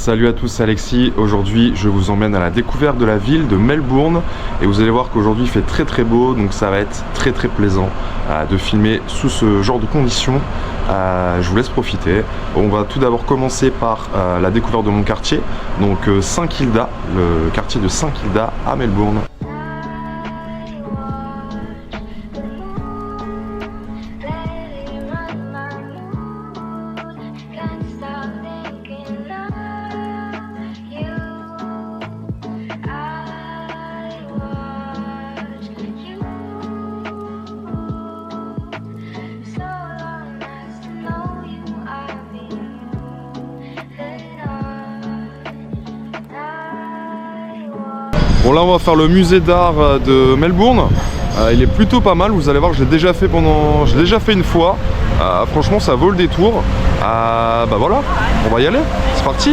Salut à tous, c'est Alexis. Aujourd'hui, je vous emmène à la découverte de la ville de Melbourne et vous allez voir qu'aujourd'hui il fait très très beau, donc ça va être très très plaisant de filmer sous ce genre de conditions. Je vous laisse profiter. On va tout d'abord commencer par la découverte de mon quartier, donc St Kilda, le quartier de St Kilda à Melbourne. Bon, là on va faire le musée d'art de Melbourne. Il est plutôt pas mal, vous allez voir, je l'ai déjà fait une fois. Franchement ça vaut le détour. Bah voilà, on va y aller, c'est parti.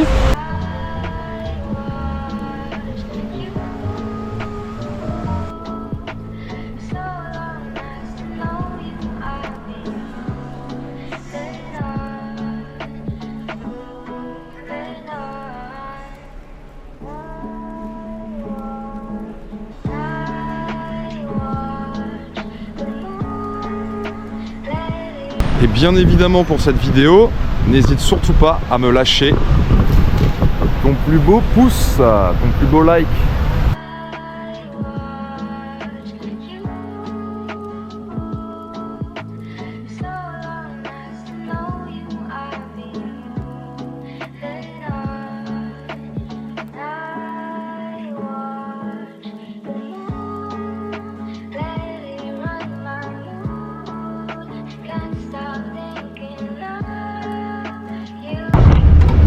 Et bien évidemment pour cette vidéo, n'hésite surtout pas à me lâcher ton plus beau pouce, ton plus beau like.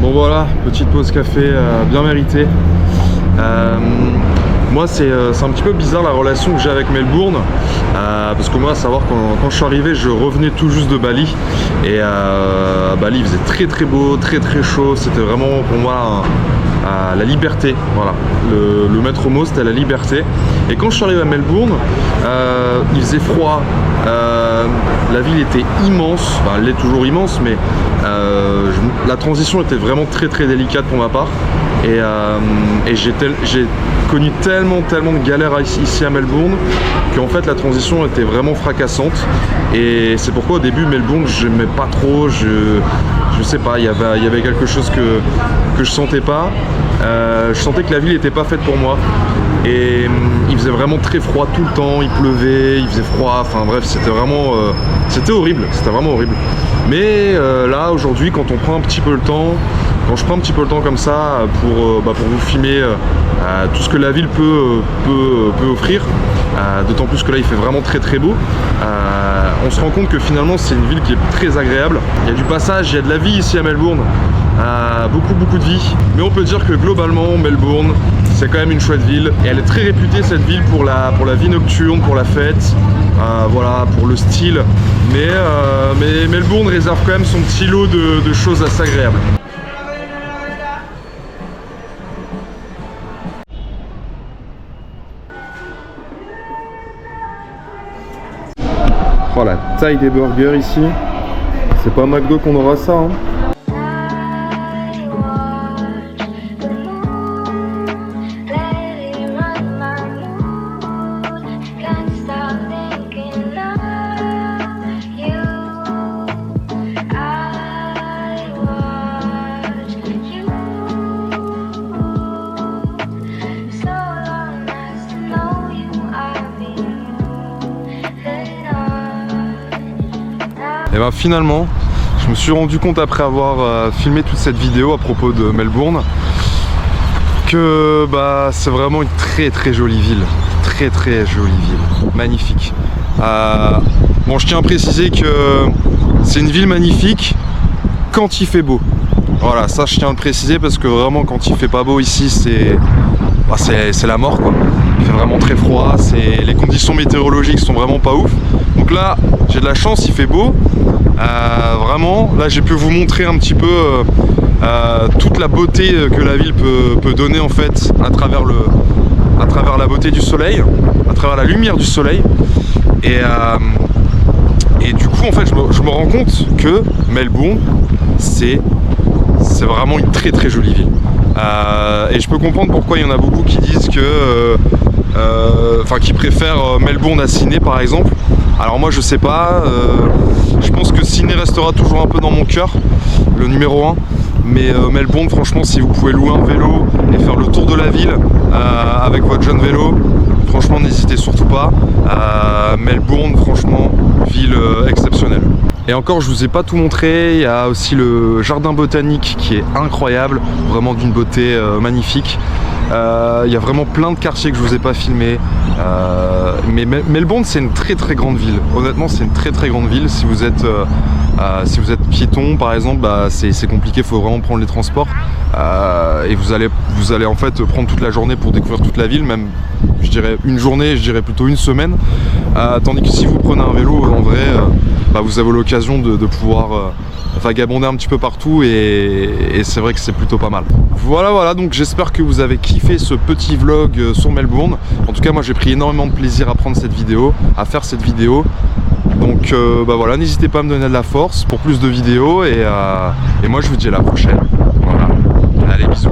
Bon voilà, petite pause café bien méritée. Moi c'est un petit peu bizarre la relation que j'ai avec Melbourne, parce que moi à savoir quand je suis arrivé je revenais tout juste de Bali et Bali il faisait très très beau, très très chaud, c'était vraiment pour moi la liberté, voilà. Le maître mot c'était la liberté. Et quand je suis arrivé à Melbourne, il faisait froid, la ville était immense, enfin, elle est toujours immense, mais la transition était vraiment très très délicate pour ma part. Et j'ai connu tellement de galères ici à Melbourne qu'en fait la transition était vraiment fracassante. Et c'est pourquoi au début Melbourne j'aimais pas trop, je sais pas, il y avait quelque chose que je sentais pas. Je sentais que la ville n'était pas faite pour moi. Et il faisait vraiment très froid tout le temps, il pleuvait, il faisait froid, enfin bref, c'était vraiment c'était horrible, c'était vraiment horrible. Mais là aujourd'hui quand on prend un petit peu le temps, quand je prends un petit peu le temps comme ça pour vous filmer tout ce que la ville peut offrir, d'autant plus que là il fait vraiment très très beau, on se rend compte que finalement c'est une ville qui est très agréable. Il y a du passage, il y a de la vie ici à Melbourne, beaucoup de vie. Mais on peut dire que globalement Melbourne c'est quand même une chouette ville et elle est très réputée cette ville pour la vie nocturne, pour la fête, voilà, pour le style. Mais Melbourne réserve quand même son petit lot de choses assez agréables. Oh la taille des burgers ici, c'est pas à McDo qu'on aura ça hein. Et ben finalement, je me suis rendu compte après avoir filmé toute cette vidéo à propos de Melbourne que c'est vraiment une très jolie ville, très jolie ville, magnifique. Bon, je tiens à préciser que c'est une ville magnifique quand il fait beau. Voilà, ça je tiens à le préciser parce que vraiment quand il fait pas beau ici, c'est la mort quoi. Il fait vraiment très froid, les conditions météorologiques sont vraiment pas ouf. Donc là, j'ai de la chance, il fait beau. Vraiment, là j'ai pu vous montrer un petit peu toute la beauté que la ville peut donner en fait à travers la beauté du soleil, à travers la lumière du soleil. Et du coup en fait je me rends compte que Melbourne c'est c'est vraiment une très très jolie ville. Et je peux comprendre pourquoi il y en a beaucoup qui disent que qui préfèrent Melbourne à Sydney par exemple. Alors moi je sais pas, je pense que Sydney restera toujours un peu dans mon cœur, le numéro 1. Mais Melbourne, franchement, si vous pouvez louer un vélo et faire le tour de la ville avec votre jeune vélo, franchement n'hésitez surtout pas. Melbourne, franchement, ville exceptionnelle. Et encore, je vous ai pas tout montré, il y a aussi le jardin botanique qui est incroyable, vraiment d'une beauté magnifique. Il y a vraiment plein de quartiers que je vous ai pas filmés. Mais Melbourne, c'est une très très grande ville. Honnêtement, c'est une très très grande ville. Si vous êtes piéton par exemple, c'est compliqué, il faut vraiment prendre les transports. Et vous allez en fait prendre toute la journée pour découvrir toute la ville, même je dirais une journée, je dirais plutôt une semaine. Tandis que si vous prenez un vélo, en vrai, vous avez l'occasion de pouvoir vagabonder un petit peu partout et c'est vrai que c'est plutôt pas mal. Voilà, donc j'espère que vous avez kiffé ce petit vlog sur Melbourne. En tout cas, moi j'ai pris énormément de plaisir à prendre cette vidéo, à faire cette vidéo. Donc voilà, n'hésitez pas à me donner de la force pour plus de vidéos et moi je vous dis à la prochaine. Voilà, allez, bisous.